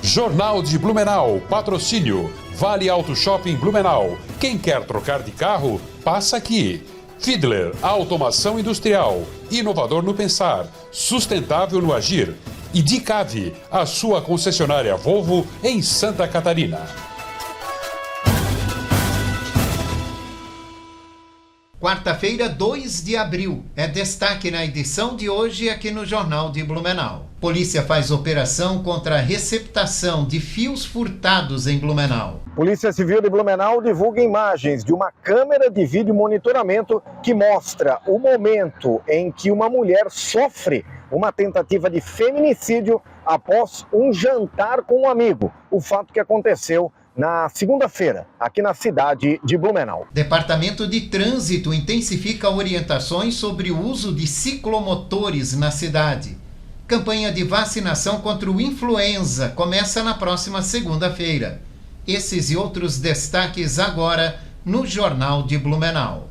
Jornal de Blumenau, patrocínio. Vale Auto Shopping Blumenau. Quem quer trocar de carro, passa aqui. Fiedler, automação industrial. Inovador no pensar, sustentável no agir. E Dicave, a sua concessionária Volvo em Santa Catarina. Quarta-feira, 2 de abril. É destaque na edição de hoje aqui no Jornal de Blumenau. Polícia faz operação contra a receptação de fios furtados em Blumenau. Polícia Civil de Blumenau divulga imagens de uma câmera de vídeo monitoramento que mostra o momento em que uma mulher sofre uma tentativa de feminicídio após um jantar com um amigo. O fato que aconteceu na segunda-feira, aqui na cidade de Blumenau. Departamento de Trânsito intensifica orientações sobre o uso de ciclomotores na cidade. Campanha de vacinação contra o influenza começa na próxima segunda-feira. Esses e outros destaques agora no Jornal de Blumenau.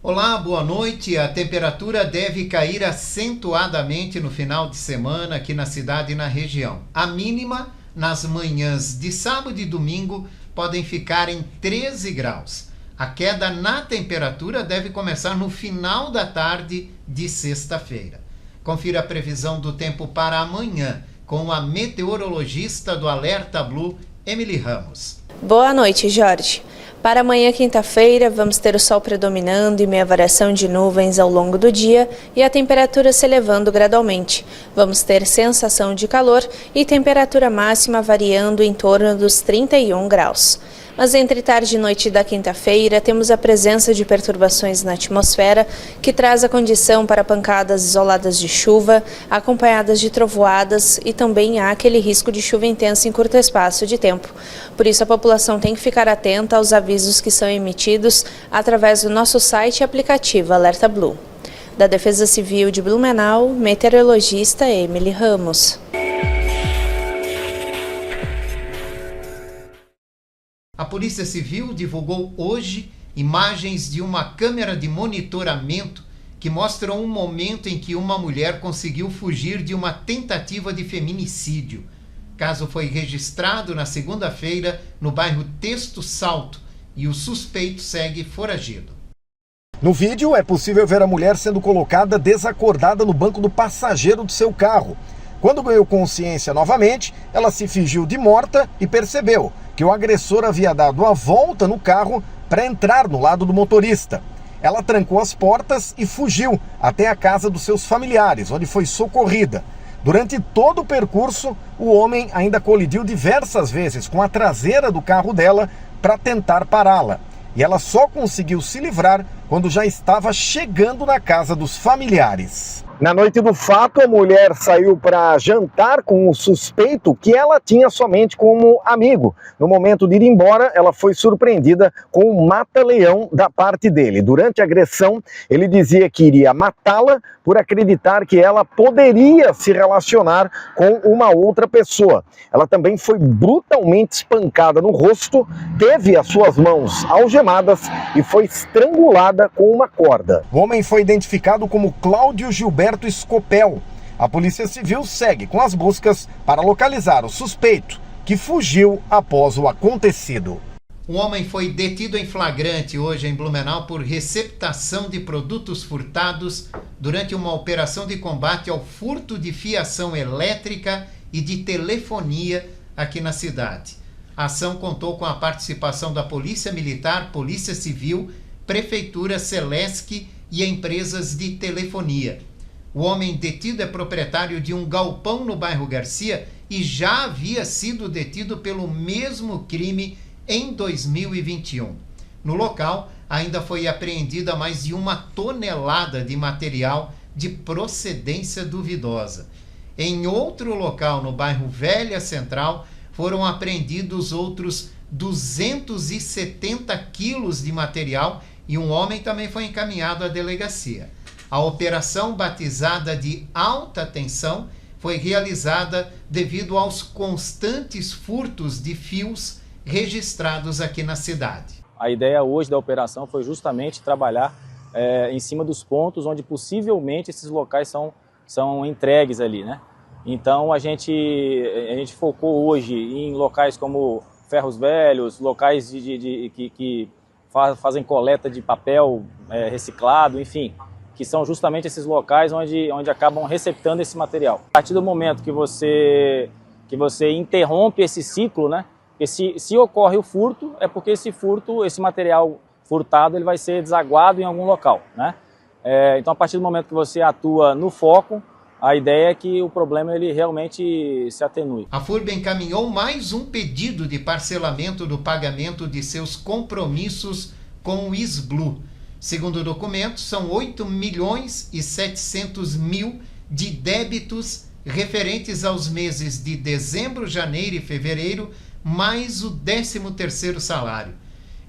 Olá, boa noite. A temperatura deve cair acentuadamente no final de semana aqui na cidade e na região. A mínima nas manhãs de sábado e domingo podem ficar em 13 graus. A queda na temperatura deve começar no final da tarde de sexta-feira. Confira a previsão do tempo para amanhã com a meteorologista do Alerta Blue, Emily Ramos. Boa noite, Jorge. Para amanhã, quinta-feira, vamos ter o sol predominando e meia variação de nuvens ao longo do dia e a temperatura se elevando gradualmente. Vamos ter sensação de calor e temperatura máxima variando em torno dos 31 graus. Mas entre tarde e noite da quinta-feira, temos a presença de perturbações na atmosfera, que traz a condição para pancadas isoladas de chuva, acompanhadas de trovoadas e também há aquele risco de chuva intensa em curto espaço de tempo. Por isso, a população tem que ficar atenta aos avisos que são emitidos através do nosso site e aplicativo Alerta Blue. Da Defesa Civil de Blumenau, meteorologista Emily Ramos. A Polícia Civil divulgou hoje imagens de uma câmera de monitoramento que mostram um momento em que uma mulher conseguiu fugir de uma tentativa de feminicídio. O caso foi registrado na segunda-feira no bairro Texto Salto e o suspeito segue foragido. No vídeo é possível ver a mulher sendo colocada desacordada no banco do passageiro do seu carro. Quando ganhou consciência novamente, ela se fingiu de morta e percebeu que o agressor havia dado a volta no carro para entrar no lado do motorista. Ela trancou as portas e fugiu até a casa dos seus familiares, onde foi socorrida. Durante todo o percurso, o homem ainda colidiu diversas vezes com a traseira do carro dela para tentar pará-la. E ela só conseguiu se livrar quando já estava chegando na casa dos familiares. Na noite do fato, a mulher saiu para jantar com o suspeito que ela tinha somente como amigo. No momento de ir embora, ela foi surpreendida com um mata-leão da parte dele. Durante a agressão, ele dizia que iria matá-la por acreditar que ela poderia se relacionar com uma outra pessoa. Ela também foi brutalmente espancada no rosto, teve as suas mãos algemadas e foi estrangulada com uma corda. O homem foi identificado como Cláudio Gilberto Escopel. A Polícia Civil segue com as buscas para localizar o suspeito, que fugiu após o acontecido. Um homem foi detido em flagrante hoje em Blumenau por receptação de produtos furtados durante uma operação de combate ao furto de fiação elétrica e de telefonia aqui na cidade. A ação contou com a participação da Polícia Militar, Polícia Civil, Prefeitura, Celesc e empresas de telefonia. O homem detido é proprietário de um galpão no bairro Garcia e já havia sido detido pelo mesmo crime em 2021. No local, ainda foi apreendida mais de 1 tonelada de material de procedência duvidosa. Em outro local, no bairro Velha Central, foram apreendidos outros 270 quilos de material e um homem também foi encaminhado à delegacia. A operação, batizada de Alta Tensão, foi realizada devido aos constantes furtos de fios registrados aqui na cidade. A ideia hoje da operação foi justamente trabalhar em cima dos pontos onde possivelmente esses locais são entregues ali, né? Então a gente focou hoje em locais como ferros velhos, locais que fazem coleta de papel reciclado, enfim, que são justamente esses locais onde acabam receptando esse material. A partir do momento que você interrompe esse ciclo, né? Porque se ocorre o furto, é porque esse material furtado, ele vai ser desaguado em algum local, né? Então, a partir do momento que você atua no foco, a ideia é que o problema ele realmente se atenue. A FURB encaminhou mais um pedido de parcelamento do pagamento de seus compromissos com o ISBLU. Segundo o documento, são 8.700.000 de débitos referentes aos meses de dezembro, janeiro e fevereiro, mais o 13º salário.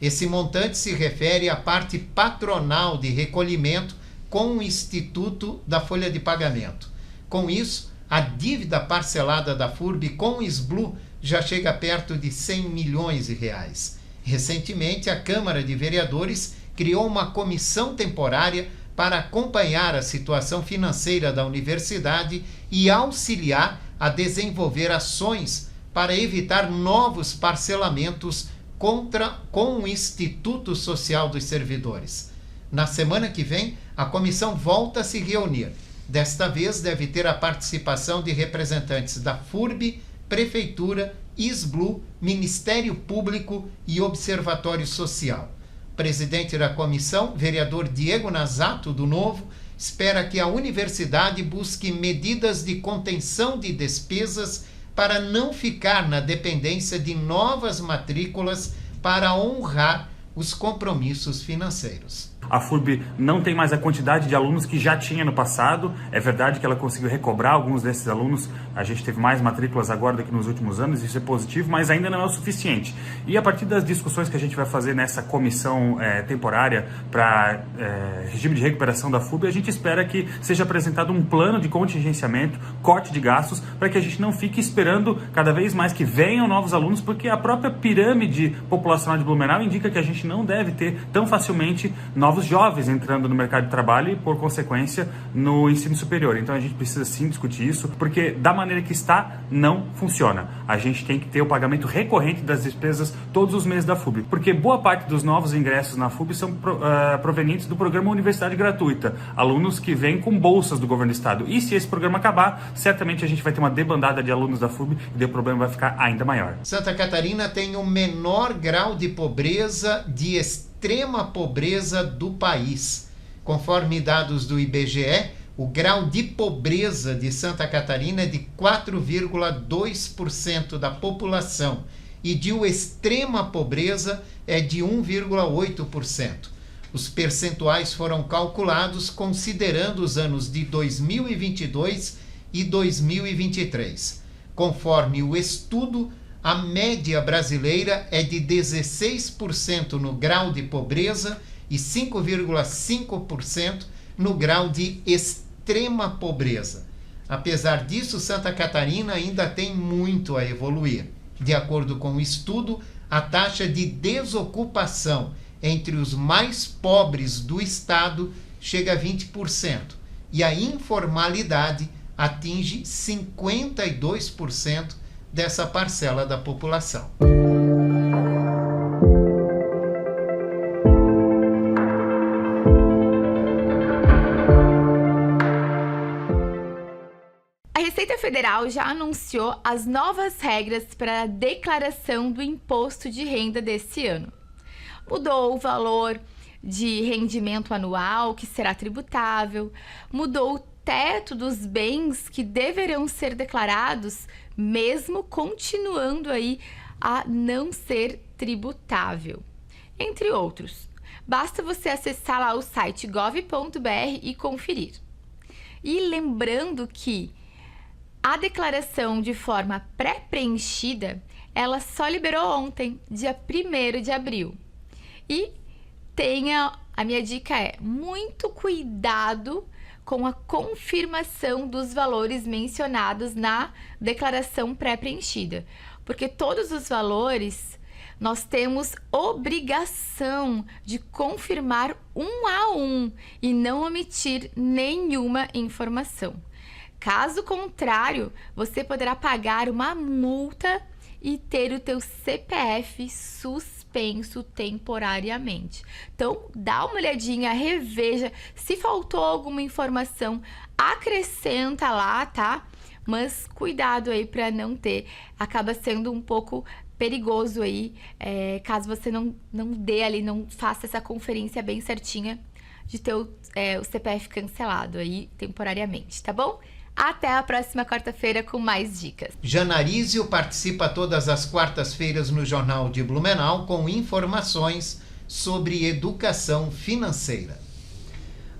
Esse montante se refere à parte patronal de recolhimento com o Instituto da Folha de Pagamento. Com isso, a dívida parcelada da FURB com o ISBLU já chega perto de 100 milhões de reais. Recentemente, a Câmara de Vereadores criou uma comissão temporária para acompanhar a situação financeira da universidade e auxiliar a desenvolver ações para evitar novos parcelamentos com o Instituto Social dos Servidores. Na semana que vem, a comissão volta a se reunir. Desta vez, deve ter a participação de representantes da FURB, Prefeitura, ISBLU, Ministério Público e Observatório Social. O presidente da comissão, vereador Diego Nazato, do Novo, espera que a universidade busque medidas de contenção de despesas para não ficar na dependência de novas matrículas para honrar os compromissos financeiros. A FURB não tem mais a quantidade de alunos que já tinha no passado. É verdade que ela conseguiu recobrar alguns desses alunos. A gente teve mais matrículas agora do que nos últimos anos, isso é positivo, mas ainda não é o suficiente. E a partir das discussões que a gente vai fazer nessa comissão temporária para regime de recuperação da FURB, a gente espera que seja apresentado um plano de contingenciamento, corte de gastos, para que a gente não fique esperando cada vez mais que venham novos alunos, porque a própria pirâmide populacional de Blumenau indica que a gente não deve ter tão facilmente novos jovens entrando no mercado de trabalho e, por consequência, no ensino superior. Então a gente precisa sim discutir isso, porque da maneira que está, não funciona. A gente tem que ter o pagamento recorrente das despesas todos os meses da FURB, porque boa parte dos novos ingressos na FURB são provenientes do programa Universidade Gratuita, alunos que vêm com bolsas do governo do estado. E se esse programa acabar, certamente a gente vai ter uma debandada de alunos da FURB e o problema vai ficar ainda maior. Santa Catarina tem o menor grau de pobreza, de extrema pobreza do país. Conforme dados do IBGE, o grau de pobreza de Santa Catarina é de 4,2% da população e de extrema pobreza é de 1,8%. Os percentuais foram calculados considerando os anos de 2022 e 2023. Conforme o estudo, a média brasileira é de 16% no grau de pobreza e 5,5% no grau de extrema pobreza. Apesar disso, Santa Catarina ainda tem muito a evoluir. De acordo com o estudo, a taxa de desocupação entre os mais pobres do estado chega a 20% e a informalidade atinge 52% dessa parcela da população. A Receita Federal já anunciou as novas regras para a declaração do imposto de renda desse ano. Mudou o valor de rendimento anual que será tributável, mudou o teto dos bens que deverão ser declarados, mesmo continuando aí a não ser tributável, entre outros. Basta você acessar lá o site gov.br e conferir. E lembrando que a declaração de forma pré-preenchida, ela só liberou ontem, dia 1º de abril. E a minha dica é muito cuidado com a confirmação dos valores mencionados na declaração pré-preenchida. Porque todos os valores nós temos obrigação de confirmar um a um e não omitir nenhuma informação. Caso contrário, você poderá pagar uma multa e ter o teu CPF suspenso temporariamente. Então, dá uma olhadinha, reveja. Se faltou alguma informação, acrescenta lá, tá? Mas cuidado aí para não ter. Acaba sendo um pouco perigoso aí, caso você não dê ali, não faça essa conferência bem certinha de ter o CPF cancelado aí temporariamente, tá bom? Até a próxima quarta-feira com mais dicas. Janarísio participa todas as quartas-feiras no Jornal de Blumenau com informações sobre educação financeira.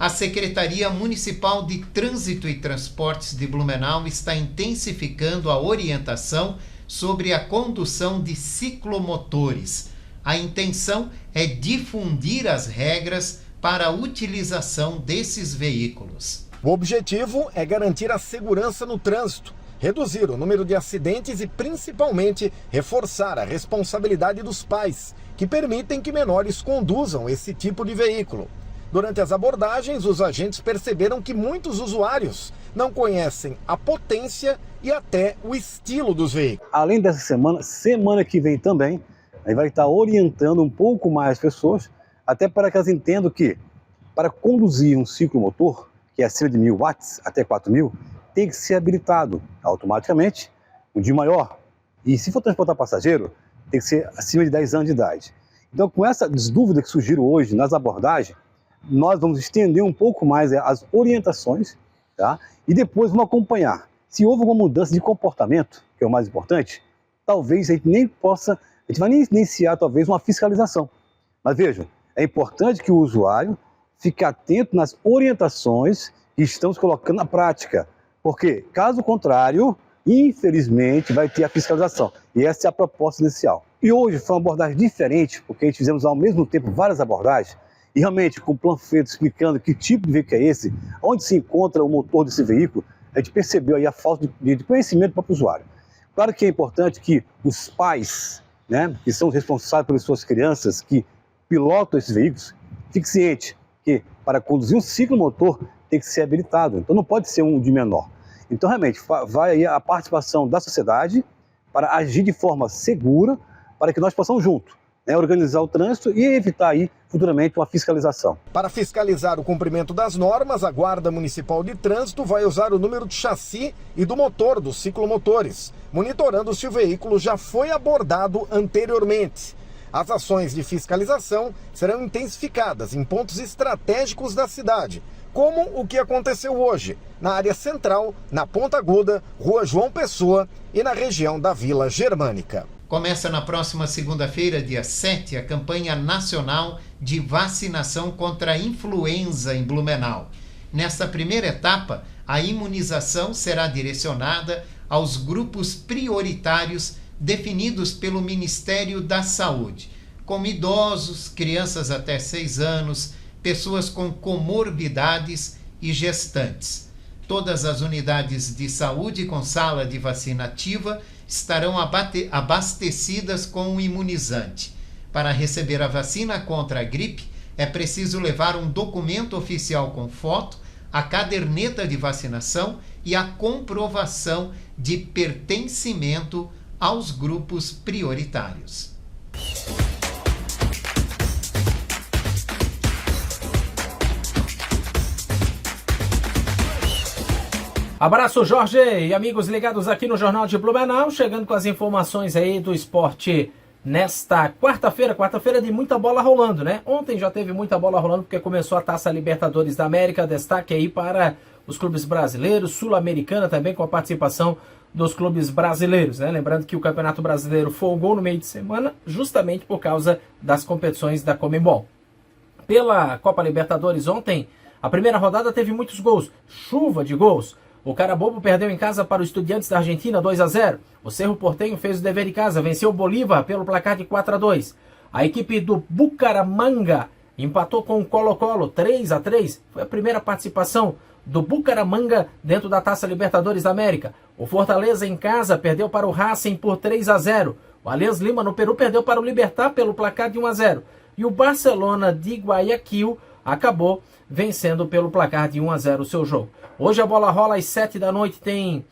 A Secretaria Municipal de Trânsito e Transportes de Blumenau está intensificando a orientação sobre a condução de ciclomotores. A intenção é difundir as regras para a utilização desses veículos. O objetivo é garantir a segurança no trânsito, reduzir o número de acidentes e, principalmente, reforçar a responsabilidade dos pais, que permitem que menores conduzam esse tipo de veículo. Durante as abordagens, os agentes perceberam que muitos usuários não conhecem a potência e até o estilo dos veículos. Além dessa semana que vem também, a gente vai estar orientando um pouco mais as pessoas, até para que elas entendam que, para conduzir um ciclomotor, que é acima de 1.000 watts, até 4.000, tem que ser habilitado automaticamente, um de maior. E se for transportar passageiro, tem que ser acima de 10 anos de idade. Então, com essas dúvidas que surgiram hoje nas abordagens, nós vamos estender um pouco mais as orientações, tá? E depois vamos acompanhar. Se houve alguma mudança de comportamento, que é o mais importante, talvez a gente vai nem iniciar talvez uma fiscalização. Mas vejam, é importante que o usuário fique atento nas orientações que estamos colocando na prática, porque, caso contrário, infelizmente, vai ter a fiscalização. E essa é a proposta inicial. E hoje foi uma abordagem diferente, porque a gente fizemos ao mesmo tempo várias abordagens, e realmente com o panfleto explicando que tipo de veículo é esse, onde se encontra o motor desse veículo, a gente percebeu aí a falta de conhecimento para o usuário. Claro que é importante que os pais, né, que são responsáveis pelas suas crianças, que pilotam esses veículos, fiquem cientes que para conduzir um ciclomotor tem que ser habilitado, então não pode ser um de menor. Então realmente vai aí a participação da sociedade para agir de forma segura, para que nós possamos juntos, né, organizar o trânsito e evitar aí futuramente uma fiscalização. Para fiscalizar o cumprimento das normas, a Guarda Municipal de Trânsito vai usar o número de chassi e do motor dos ciclomotores, monitorando se o veículo já foi abordado anteriormente. As ações de fiscalização serão intensificadas em pontos estratégicos da cidade, como o que aconteceu hoje, na área central, na Ponta Aguda, Rua João Pessoa e na região da Vila Germânica. Começa na próxima segunda-feira, dia 7, a campanha nacional de vacinação contra a influenza em Blumenau. Nesta primeira etapa, a imunização será direcionada aos grupos prioritários definidos pelo Ministério da Saúde, como idosos, crianças até 6 anos, pessoas com comorbidades e gestantes. Todas as unidades de saúde com sala de vacina ativa estarão abastecidas com o imunizante. Para receber a vacina contra a gripe, é preciso levar um documento oficial com foto, a caderneta de vacinação e a comprovação de pertencimento aos grupos prioritários. Abraço, Jorge, e amigos ligados aqui no Jornal de Blumenau, chegando com as informações aí do esporte nesta quarta-feira de muita bola rolando, né? Ontem já teve muita bola rolando porque começou a Taça Libertadores da América, destaque aí para os clubes brasileiros, Sul-Americana também com a participação dos clubes brasileiros, né? Lembrando que o Campeonato Brasileiro folgou no meio de semana justamente por causa das competições da Conmebol. Pela Copa Libertadores ontem, a primeira rodada teve muitos gols, chuva de gols. O Carabobo perdeu em casa para o Estudiantes da Argentina 2-0. O Cerro Porteño fez o dever de casa, venceu o Bolívar pelo placar de 4-2. A equipe do Bucaramanga empatou com o Colo-Colo 3-3. Foi a primeira participação do Bucaramanga dentro da Taça Libertadores da América. O Fortaleza em casa perdeu para o Racing por 3-0. O Alianza Lima no Peru perdeu para o Libertad pelo placar de 1-0. E o Barcelona de Guayaquil acabou vencendo pelo placar de 1-0 o seu jogo. Hoje a bola rola às 7 da noite, tem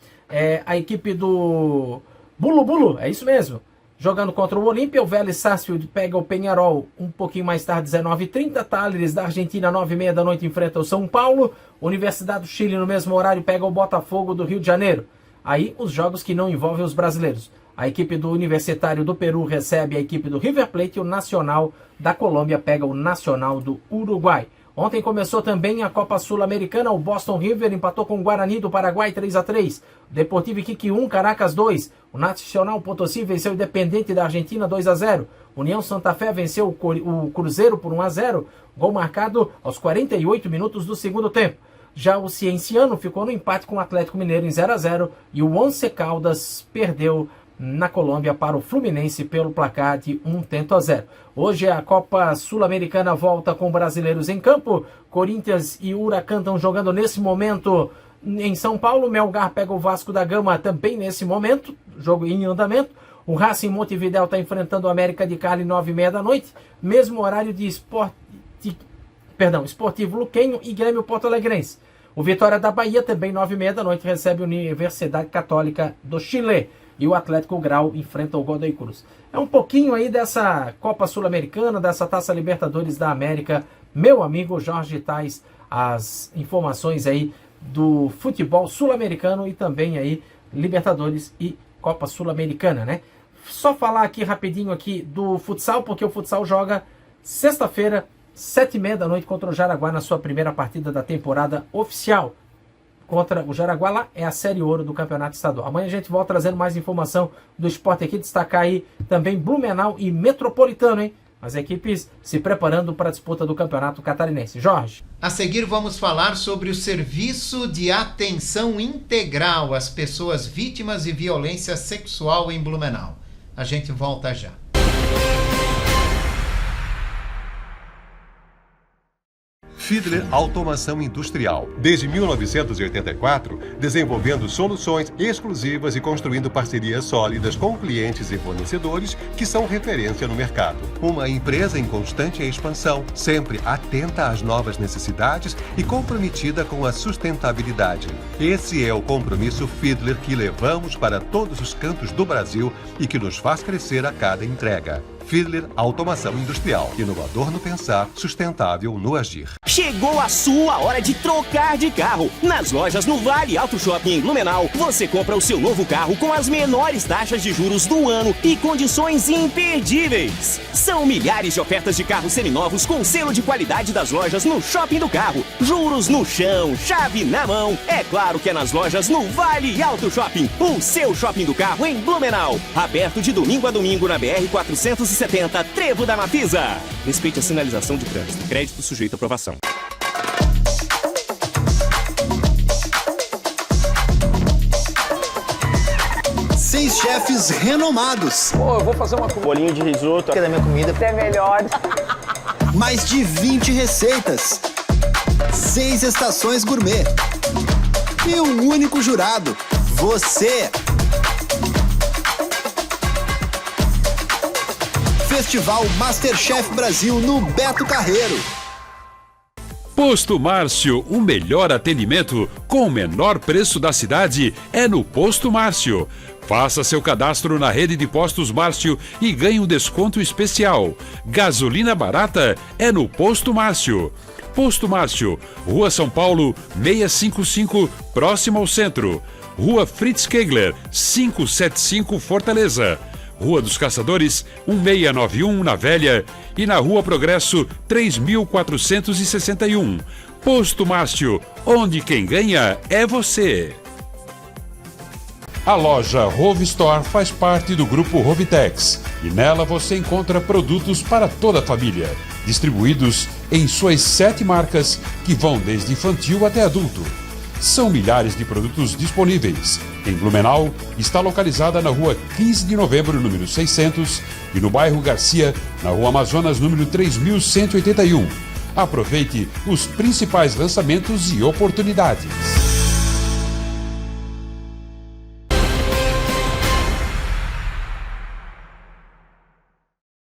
a equipe do Bulu Bulu, é isso mesmo, jogando contra o Olímpia. O Vélez Sarsfield pega o Peñarol um pouquinho mais tarde, 19h30. Talleres da Argentina, 9h30 da noite, enfrenta o São Paulo. Universidade do Chile, no mesmo horário, pega o Botafogo do Rio de Janeiro. Aí os jogos que não envolvem os brasileiros. A equipe do Universitário do Peru recebe a equipe do River Plate e o Nacional da Colômbia pega o Nacional do Uruguai. Ontem começou também a Copa Sul-Americana. O Boston River empatou com o Guarani do Paraguai 3-3. Deportivo Iquique 1, Caracas 2. O Nacional Potosí venceu o Independente da Argentina 2-0. União Santa Fé venceu o Cruzeiro por 1-0. Gol marcado aos 48 minutos do segundo tempo. Já o Cienciano ficou no empate com o Atlético Mineiro em 0-0. E o Once Caldas perdeu na Colômbia para o Fluminense pelo placar de 1-0. Hoje a Copa Sul-Americana volta com brasileiros em campo. Corinthians e Huracan estão jogando nesse momento em São Paulo. Melgar pega o Vasco da Gama também nesse momento, jogo em andamento. O Racing Montevidéu está enfrentando o América de Cali 9h30 da noite, mesmo horário de Esportivo Luquenho e Grêmio Porto Alegrense. O Vitória da Bahia também 9h30 da noite recebe a Universidade Católica do Chile. E o Atlético Grau enfrenta o Godoy Cruz. É um pouquinho aí dessa Copa Sul-Americana, dessa Taça Libertadores da América. Meu amigo Jorge Tais, as informações aí do futebol sul-americano e também aí Libertadores e Copa Sul-Americana, né? Só falar aqui rapidinho aqui do futsal, porque o futsal joga sexta-feira, 7h30 da noite contra o Jaraguá na sua primeira partida da temporada oficial. Contra o Jaraguá, lá é a Série Ouro do Campeonato Estadual. Amanhã a gente volta trazendo mais informação do esporte aqui, destacar aí também Blumenau e Metropolitano, hein? As equipes se preparando para a disputa do Campeonato Catarinense. Jorge. A seguir vamos falar sobre o serviço de atenção integral às pessoas vítimas de violência sexual em Blumenau. A gente volta já. Fiedler Automação Industrial. Desde 1984, desenvolvendo soluções exclusivas e construindo parcerias sólidas com clientes e fornecedores que são referência no mercado. Uma empresa em constante expansão, sempre atenta às novas necessidades e comprometida com a sustentabilidade. Esse é o compromisso Fiedler que levamos para todos os cantos do Brasil e que nos faz crescer a cada entrega. Fiedler Automação Industrial. Inovador no pensar, sustentável no agir. Chegou a sua hora de trocar de carro. Nas lojas no Vale Auto Shopping em Blumenau, você compra o seu novo carro com as menores taxas de juros do ano e condições imperdíveis. São milhares de ofertas de carros seminovos com selo de qualidade das lojas no Shopping do Carro. Juros no chão, chave na mão. É claro que é nas lojas no Vale Auto Shopping, o seu shopping do carro em Blumenau. Aberto de domingo a domingo na BR-470, Trevo da Mafisa. Respeite a sinalização de trânsito. Crédito sujeito à aprovação. Seis chefes renomados. Pô, eu vou fazer uma bolinho de risoto. Que da minha comida é melhor. Mais de 20 receitas. 6 estações gourmet. E um único jurado. Você. Festival Masterchef Brasil no Beto Carreiro. Posto Márcio, o melhor atendimento com o menor preço da cidade é no Posto Márcio. Faça seu cadastro na rede de postos Márcio e ganhe um desconto especial. Gasolina barata é no Posto Márcio. Posto Márcio, Rua São Paulo, 655, próximo ao centro. Rua Fritz Kegler, 575, Fortaleza. Rua dos Caçadores, 1691, na Velha, e na Rua Progresso, 3461. Posto Márcio, onde quem ganha é você. A loja Rove Store faz parte do grupo Rovitex e nela você encontra produtos para toda a família, distribuídos em suas 7 marcas que vão desde infantil até adulto. São milhares de produtos disponíveis. Em Blumenau, está localizada na Rua 15 de Novembro, número 600, e no bairro Garcia, na Rua Amazonas, número 3181. Aproveite os principais lançamentos e oportunidades.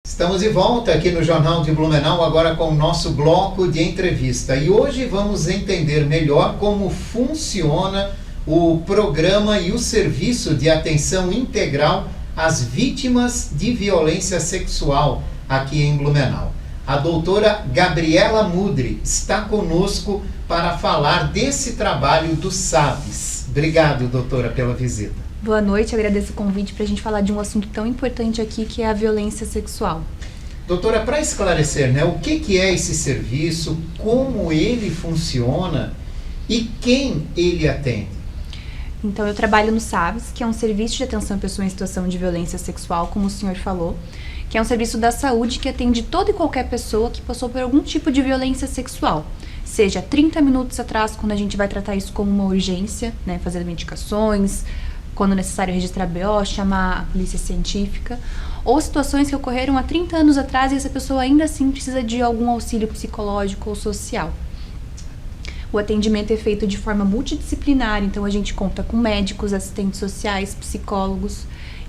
Estamos de volta aqui no Jornal de Blumenau, agora com o nosso bloco de entrevista. E hoje vamos entender melhor como funciona o programa e o serviço de atenção integral às vítimas de violência sexual aqui em Blumenau. A doutora Gabriela Mudry está conosco para falar desse trabalho do SAVES. Obrigado, doutora, pela visita. Boa noite, agradeço o convite para a gente falar de um assunto tão importante aqui, que é a violência sexual. Doutora, para esclarecer, o que é esse serviço, como ele funciona e quem ele atende? Então, eu trabalho no SAVES, que é um serviço de atenção à pessoa em situação de violência sexual, como o senhor falou, que é um serviço da saúde que atende toda e qualquer pessoa que passou por algum tipo de violência sexual. Seja 30 minutos atrás, quando a gente vai tratar isso como uma urgência, fazer medicações, quando necessário registrar BO, chamar a polícia científica, ou situações que ocorreram há 30 anos atrás e essa pessoa ainda assim precisa de algum auxílio psicológico ou social. O atendimento é feito de forma multidisciplinar, então a gente conta com médicos, assistentes sociais, psicólogos,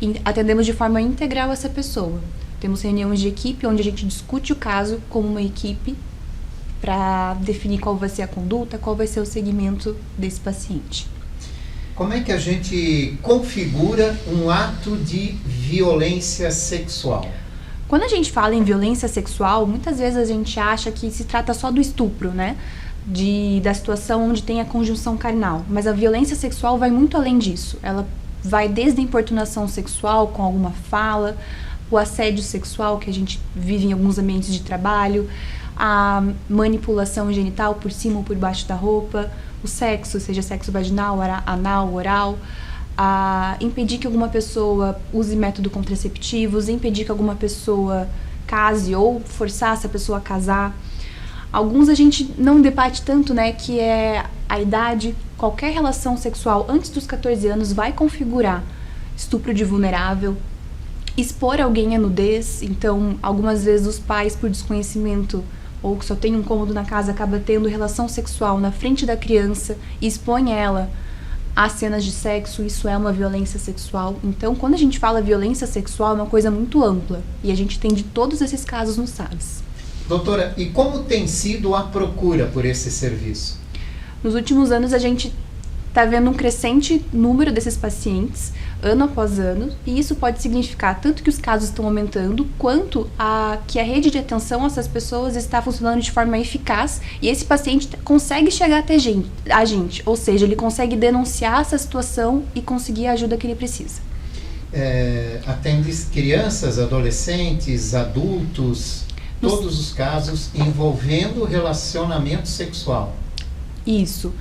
e atendemos de forma integral essa pessoa. Temos reuniões de equipe onde a gente discute o caso como uma equipe para definir qual vai ser a conduta, qual vai ser o segmento desse paciente. Como é que a gente configura um ato de violência sexual? Quando a gente fala em violência sexual, muitas vezes a gente acha que se trata só do estupro, da situação onde tem a conjunção carnal. Mas a violência sexual vai muito além disso. Ela vai desde a importunação sexual com alguma fala, o assédio sexual que a gente vive em alguns ambientes de trabalho, a manipulação genital por cima ou por baixo da roupa, o sexo, seja sexo vaginal, anal, oral, a impedir que alguma pessoa use métodos contraceptivos, impedir que alguma pessoa case ou forçar essa pessoa a casar. Alguns a gente não debate tanto, que é a idade. Qualquer relação sexual antes dos 14 anos vai configurar estupro de vulnerável, expor alguém à nudez. Então, algumas vezes os pais, por desconhecimento ou que só tem um cômodo na casa, acaba tendo relação sexual na frente da criança e expõe ela a cenas de sexo. Isso é uma violência sexual. Então, quando a gente fala violência sexual, é uma coisa muito ampla e a gente tem de todos esses casos no SAVES. Doutora, e como tem sido a procura por esse serviço? Nos últimos anos, a gente está vendo um crescente número desses pacientes, ano após ano, e isso pode significar tanto que os casos estão aumentando, quanto que a rede de atenção a essas pessoas está funcionando de forma eficaz, e esse paciente consegue chegar até a gente, ou seja, ele consegue denunciar essa situação e conseguir a ajuda que ele precisa. Atende crianças, adolescentes, adultos, todos os casos envolvendo relacionamento sexual. Isso.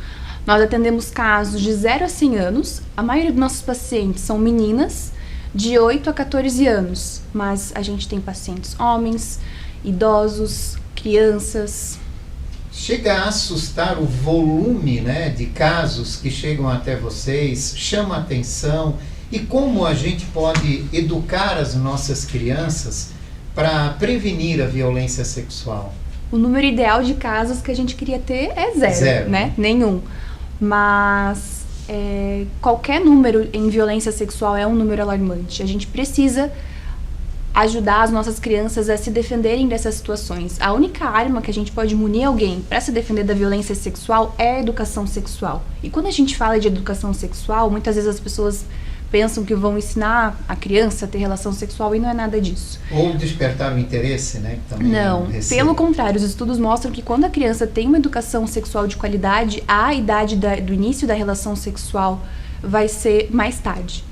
Nós atendemos casos de 0 a 100 anos, a maioria dos nossos pacientes são meninas de 8 a 14 anos, mas a gente tem pacientes homens, idosos, crianças. Chega a assustar o volume, de casos que chegam até vocês, chama a atenção, e como a gente pode educar as nossas crianças para prevenir a violência sexual? O número ideal de casos que a gente queria ter é zero. Nenhum. Mas qualquer número em violência sexual é um número alarmante. A gente precisa ajudar as nossas crianças a se defenderem dessas situações. A única arma que a gente pode munir alguém para se defender da violência sexual é a educação sexual. E quando a gente fala de educação sexual, muitas vezes as pessoas pensam que vão ensinar a criança a ter relação sexual e não é nada disso. Ou despertar o interesse, Também não, pelo contrário, os estudos mostram que quando a criança tem uma educação sexual de qualidade, a idade do início da relação sexual vai ser mais tarde.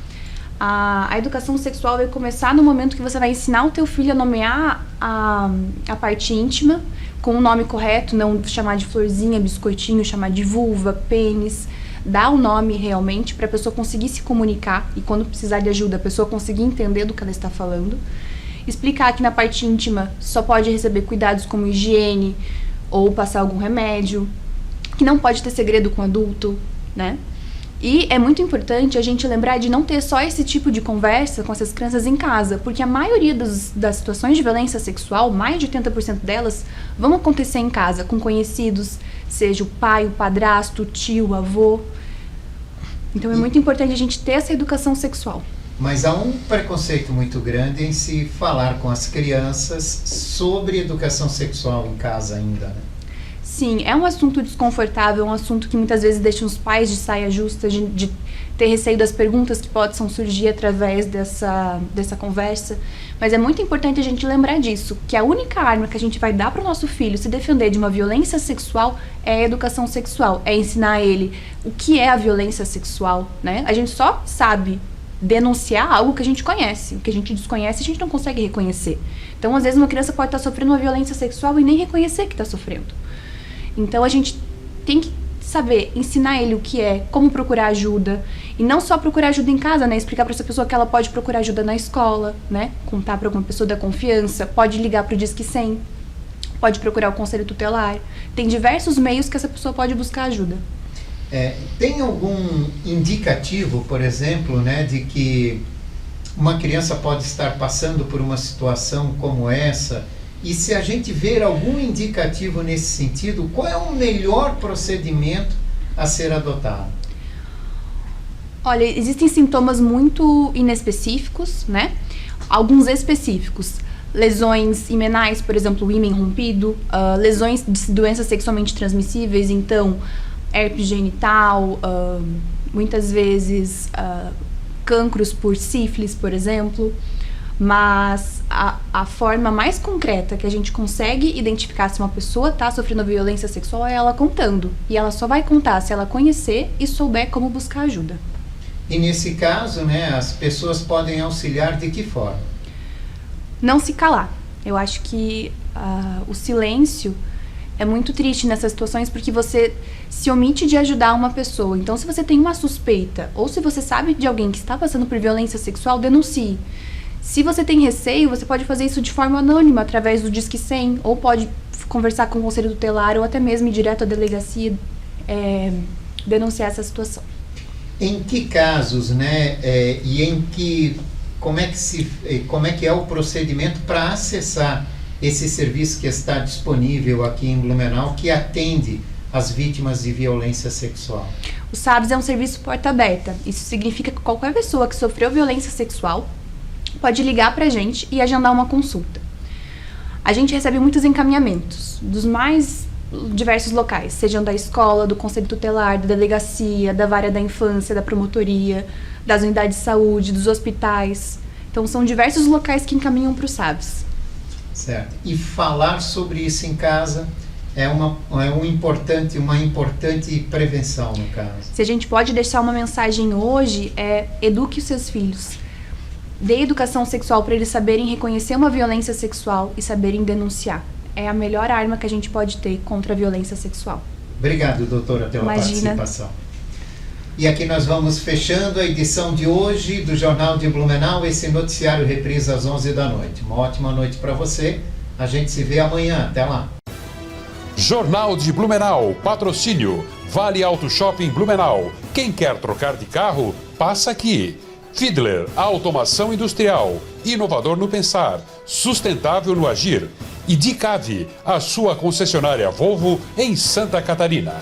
A educação sexual vai começar no momento que você vai ensinar o teu filho a nomear a parte íntima com o nome correto, não chamar de florzinha, biscoitinho, chamar de vulva, pênis. Dar o nome realmente para a pessoa conseguir se comunicar e quando precisar de ajuda a pessoa conseguir entender do que ela está falando. Explicar que na parte íntima só pode receber cuidados como higiene ou passar algum remédio, que não pode ter segredo com adulto, E é muito importante a gente lembrar de não ter só esse tipo de conversa com essas crianças em casa, porque a maioria das situações de violência sexual, mais de 80% delas, vão acontecer em casa, com conhecidos, seja o pai, o padrasto, o tio, o avô. Então é muito importante a gente ter essa educação sexual. Mas há um preconceito muito grande em se falar com as crianças sobre educação sexual em casa ainda, né? Sim, é um assunto desconfortável, é um assunto que muitas vezes deixa os pais de saia justa, de ter receio das perguntas que possam surgir através dessa conversa. Mas é muito importante a gente lembrar disso, que a única arma que a gente vai dar para o nosso filho se defender de uma violência sexual é a educação sexual, é ensinar ele o que é a violência sexual, né? A gente só sabe denunciar algo que a gente conhece, o que a gente desconhece a gente não consegue reconhecer. Então, às vezes, uma criança pode estar sofrendo uma violência sexual e nem reconhecer que está sofrendo. Então a gente tem que saber, ensinar ele o que é, como procurar ajuda. E não só procurar ajuda em casa, né? Explicar para essa pessoa que ela pode procurar ajuda na escola, né? Contar para alguma pessoa da confiança, pode ligar para o Disque 100, pode procurar o conselho tutelar. Tem diversos meios que essa pessoa pode buscar ajuda. Tem algum indicativo, por exemplo, né, de que uma criança pode estar passando por uma situação como essa? E se a gente ver algum indicativo nesse sentido, qual é o melhor procedimento a ser adotado? Olha, existem sintomas muito inespecíficos, né? Alguns específicos. Lesões imenais, por exemplo, o ímen rompido, lesões de doenças sexualmente transmissíveis, então herpes genital, muitas vezes cancros por sífilis, por exemplo. Mas a forma mais concreta que a gente consegue identificar se uma pessoa está sofrendo violência sexual é ela contando. E ela só vai contar se ela conhecer e souber como buscar ajuda. E nesse caso, né, as pessoas podem auxiliar de que forma? Não se calar. Eu acho que o silêncio é muito triste nessas situações porque você se omite de ajudar uma pessoa. Então, se você tem uma suspeita ou se você sabe de alguém que está passando por violência sexual, denuncie. Se você tem receio, você pode fazer isso de forma anônima, através do Disque 100, ou pode conversar com o conselho tutelar, ou até mesmo ir direto à delegacia denunciar essa situação. Em que casos, né, como é que é o procedimento para acessar esse serviço que está disponível aqui em Blumenau, que atende as vítimas de violência sexual? O SABS é um serviço porta aberta. Isso significa que qualquer pessoa que sofreu violência sexual pode ligar pra gente e agendar uma consulta. A gente recebe muitos encaminhamentos dos mais diversos locais, sejam da escola, do conselho tutelar, da delegacia, da vara da infância, da promotoria, das unidades de saúde, dos hospitais. Então são diversos locais que encaminham para o SABS. Certo. E falar sobre isso em casa é uma importante prevenção, no caso. Se a gente pode deixar uma mensagem hoje, eduque os seus filhos. Dê educação sexual para eles saberem reconhecer uma violência sexual e saberem denunciar. É a melhor arma que a gente pode ter contra a violência sexual. Obrigado, doutora, pela participação. E aqui nós vamos fechando a edição de hoje do Jornal de Blumenau, esse noticiário reprisa às 11 da noite. Uma ótima noite para você. A gente se vê amanhã. Até lá. Jornal de Blumenau, patrocínio Vale Auto Shopping Blumenau. Quem quer trocar de carro, passa aqui. Fiedler, automação industrial, inovador no pensar, sustentável no agir. E Dicave, a sua concessionária Volvo em Santa Catarina.